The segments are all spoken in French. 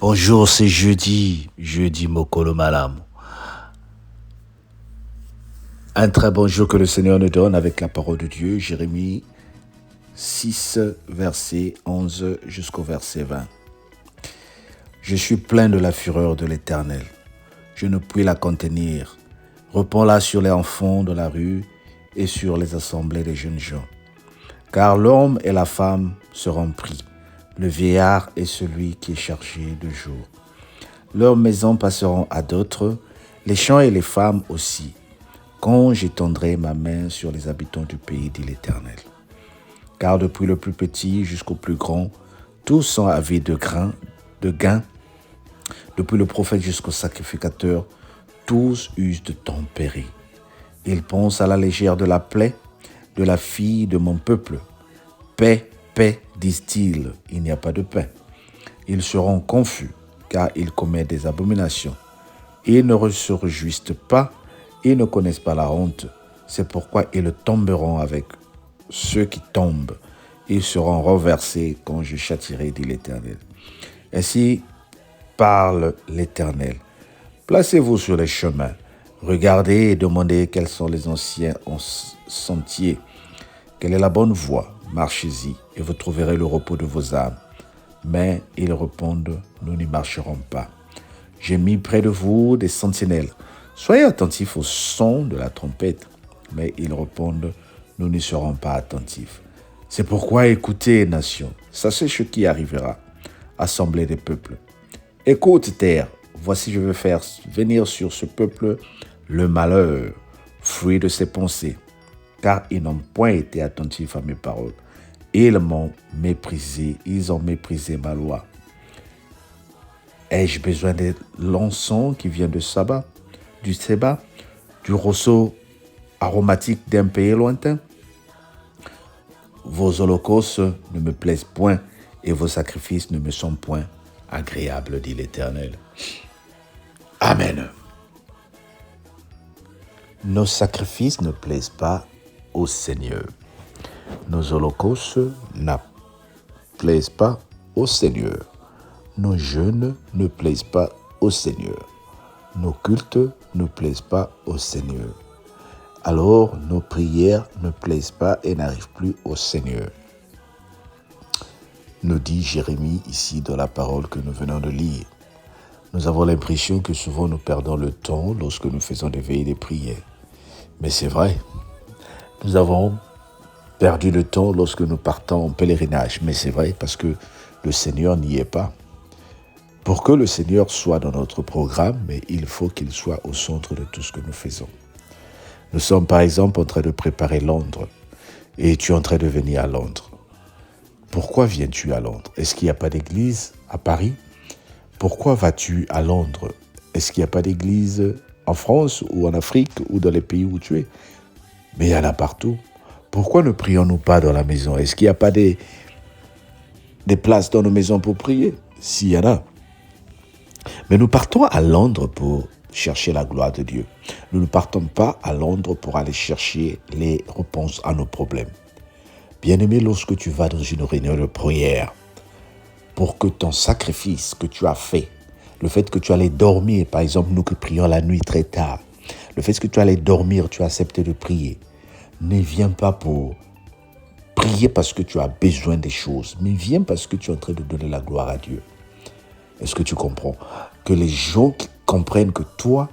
Bonjour, c'est jeudi Mokolo Malam. Un très bon jour que le Seigneur nous donne avec la parole de Dieu, Jérémie 6, verset 11 jusqu'au verset 20. Je suis plein de la fureur de l'Éternel. Je ne puis la contenir. Répands-la sur les enfants de la rue et sur les assemblées des jeunes gens. Car l'homme et la femme seront pris. Le vieillard est celui qui est chargé de jour. Leurs maisons passeront à d'autres, les champs et les femmes aussi, quand j'étendrai ma main sur les habitants du pays, dit l'Éternel. Car depuis le plus petit jusqu'au plus grand, tous sont avides de gain. Depuis le prophète jusqu'au sacrificateur, tous usent de tempérer. Ils pensent à la légère de la plaie de la fille de mon peuple. Paix, paix, disent-ils, il n'y a pas de paix. Ils seront confus, car ils commettent des abominations. Ils ne se réjouissent pas, ils ne connaissent pas la honte. C'est pourquoi ils tomberont avec ceux qui tombent. Ils seront renversés quand je châtierai, dit l'Éternel. Ainsi parle l'Éternel. Placez-vous sur les chemins. Regardez et demandez quels sont les anciens sentiers. Quelle est la bonne voie? Marchez-y et vous trouverez le repos de vos âmes. Mais ils répondent, nous n'y marcherons pas. J'ai mis près de vous des sentinelles. Soyez attentifs au son de la trompette. Mais ils répondent, nous n'y serons pas attentifs. C'est pourquoi écoutez, nations, sachez ce qui arrivera. Assemblée des peuples. Écoute, terre, voici je vais faire venir sur ce peuple le malheur, fruit de ses pensées. Car ils n'ont point été attentifs à mes paroles. Ils m'ont méprisé, ils ont méprisé ma loi. Ai-je besoin de l'encens qui vient de Saba, du Séba, du roseau aromatique d'un pays lointain? Vos holocaustes ne me plaisent point et vos sacrifices ne me sont point agréables, dit l'Éternel. Amen. Nos sacrifices ne plaisent pas au Seigneur. Nos holocaustes ne plaisent pas au Seigneur. Nos jeûnes ne plaisent pas au Seigneur. Nos cultes ne plaisent pas au Seigneur. Alors nos prières ne plaisent pas et n'arrivent plus au Seigneur. Nous dit Jérémie ici dans la parole que nous venons de lire. Nous avons l'impression que souvent nous perdons le temps lorsque nous faisons des veillées de prière. Mais c'est vrai. Nous avons perdu le temps lorsque nous partons en pèlerinage. Mais c'est vrai parce que le Seigneur n'y est pas. Pour que le Seigneur soit dans notre programme, mais il faut qu'il soit au centre de tout ce que nous faisons. Nous sommes par exemple en train de préparer Londres. Et tu es en train de venir à Londres. Pourquoi viens-tu à Londres? Est-ce qu'il n'y a pas d'église à Paris? Pourquoi vas-tu à Londres? Est-ce qu'il n'y a pas d'église en France ou en Afrique ou dans les pays où tu es? Mais il y en a partout. Pourquoi ne prions-nous pas dans la maison? Est-ce qu'il n'y a pas des places dans nos maisons pour prier? S'il y en a. Mais nous partons à Londres pour chercher la gloire de Dieu. Nous ne partons pas à Londres pour aller chercher les réponses à nos problèmes. Bien-aimé, lorsque tu vas dans une réunion de prière, pour que ton sacrifice que tu as fait, le fait que tu allais dormir, par exemple, nous qui prions la nuit très tard, le fait que tu allais dormir, tu as accepté de prier, ne viens pas pour prier parce que tu as besoin des choses, mais viens parce que tu es en train de donner la gloire à Dieu. Est-ce que tu comprends? Que les gens comprennent que toi,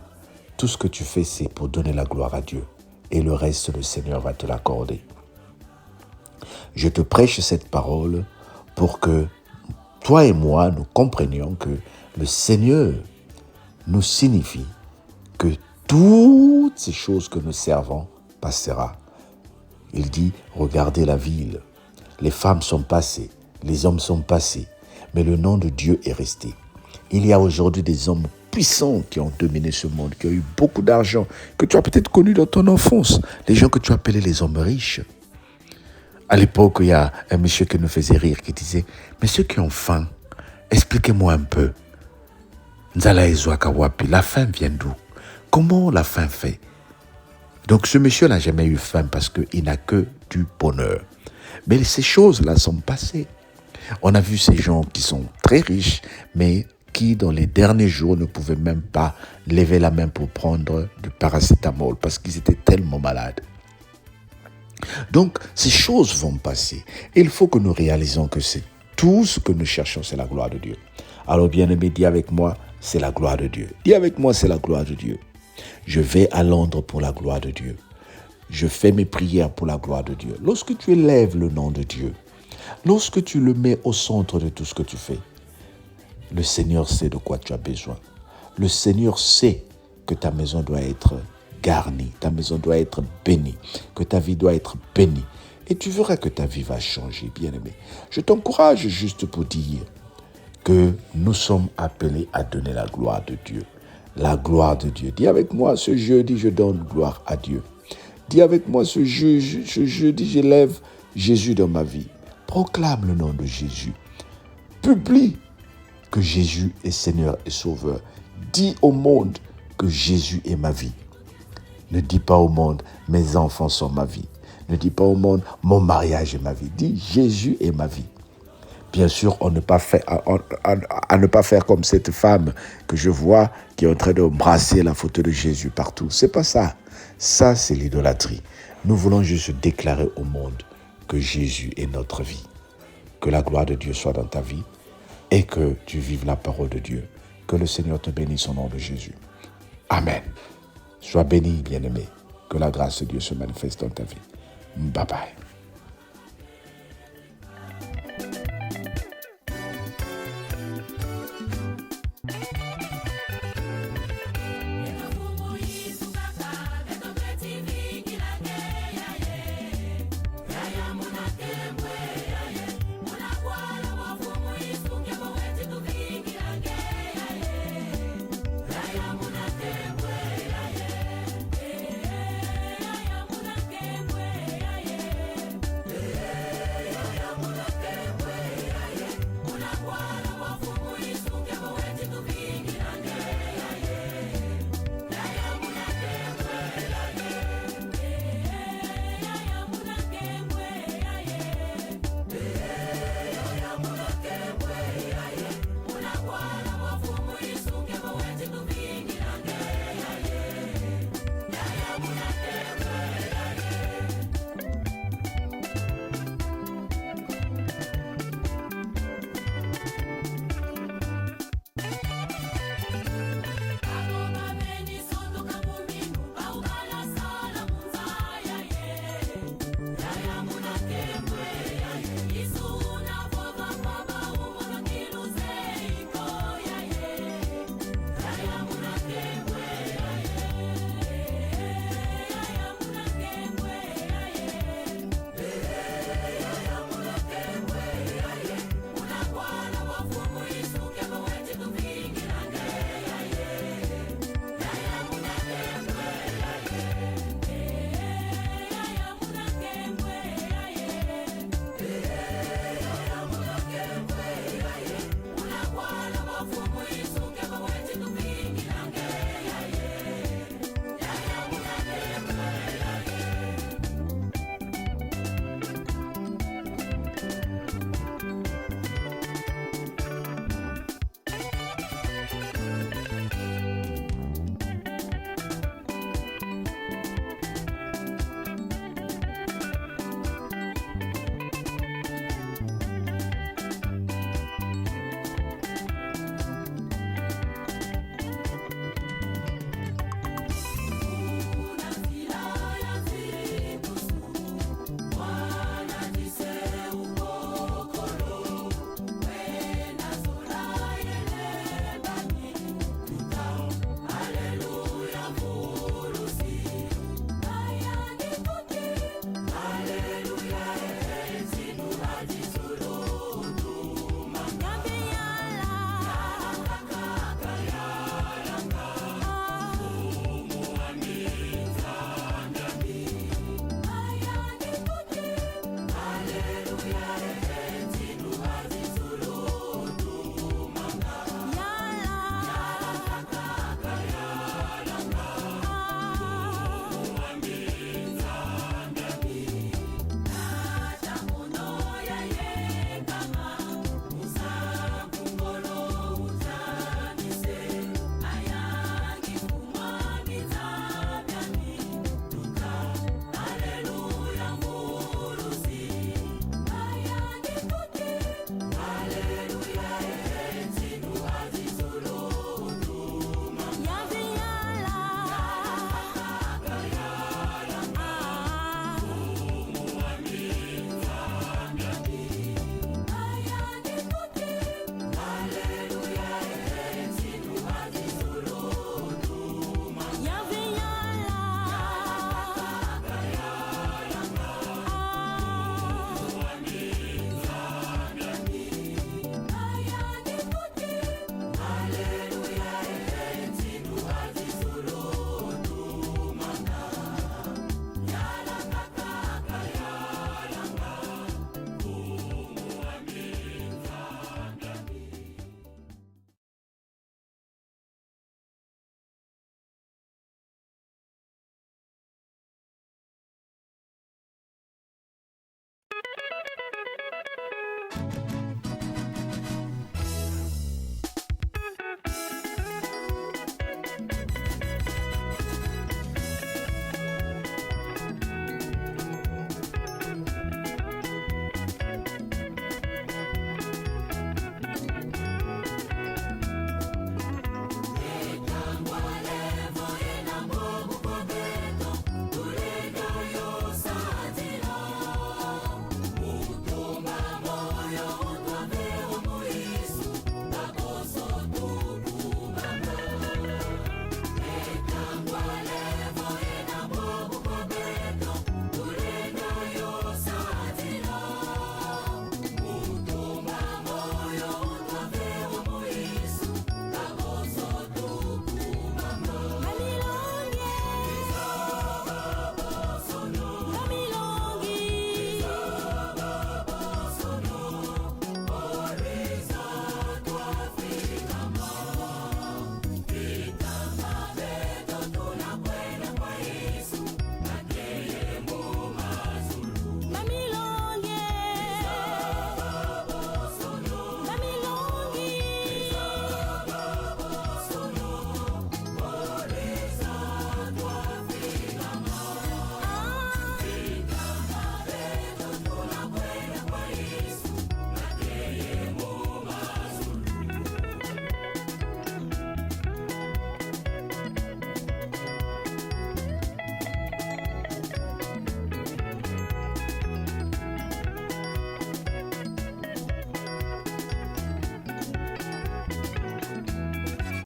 tout ce que tu fais, c'est pour donner la gloire à Dieu. Et le reste, le Seigneur va te l'accorder. Je te prêche cette parole pour que toi et moi, nous comprenions que le Seigneur nous signifie que toutes ces choses que nous servons passera. Il dit, regardez la ville. Les femmes sont passées, les hommes sont passés, mais le nom de Dieu est resté. Il y a aujourd'hui des hommes puissants qui ont dominé ce monde, qui ont eu beaucoup d'argent, que tu as peut-être connu dans ton enfance, les gens que tu appelais les hommes riches. À l'époque, il y a un monsieur qui nous faisait rire, qui disait, mais ceux qui ont faim, expliquez-moi un peu. La faim vient d'où? Comment la faim fait? Donc ce monsieur n'a jamais eu faim parce qu'il n'a que du bonheur. Mais ces choses-là sont passées. On a vu ces gens qui sont très riches, mais qui, dans les derniers jours, ne pouvaient même pas lever la main pour prendre du paracétamol parce qu'ils étaient tellement malades. Donc, ces choses vont passer. Et il faut que nous réalisons que c'est tout ce que nous cherchons, c'est la gloire de Dieu. Alors, bien-aimé, dis avec moi, c'est la gloire de Dieu. Dis avec moi, c'est la gloire de Dieu. Je vais à Londres pour la gloire de Dieu. Je fais mes prières pour la gloire de Dieu. Lorsque tu élèves le nom de Dieu, lorsque tu le mets au centre de tout ce que tu fais, le Seigneur sait de quoi tu as besoin. Le Seigneur sait que ta maison doit être garnie, ta maison doit être bénie, que ta vie doit être bénie. Et tu verras que ta vie va changer, bien-aimé. Je t'encourage juste pour dire que nous sommes appelés à donner la gloire de Dieu. La gloire de Dieu. Dis avec moi, ce jeudi, je donne gloire à Dieu. Dis avec moi, ce jeudi, j'élève Jésus dans ma vie. Proclame le nom de Jésus. Publie que Jésus est Seigneur et Sauveur. Dis au monde que Jésus est ma vie. Ne dis pas au monde, mes enfants sont ma vie. Ne dis pas au monde, mon mariage est ma vie. Dis, Jésus est ma vie. Bien sûr, à ne pas faire comme cette femme que je vois qui est en train de brasser la photo de Jésus partout. C'est pas ça. Ça, c'est l'idolâtrie. Nous voulons juste déclarer au monde que Jésus est notre vie. Que la gloire de Dieu soit dans ta vie et que tu vives la parole de Dieu. Que le Seigneur te bénisse au nom de Jésus. Amen. Sois béni, bien-aimé. Que la grâce de Dieu se manifeste dans ta vie. Bye bye.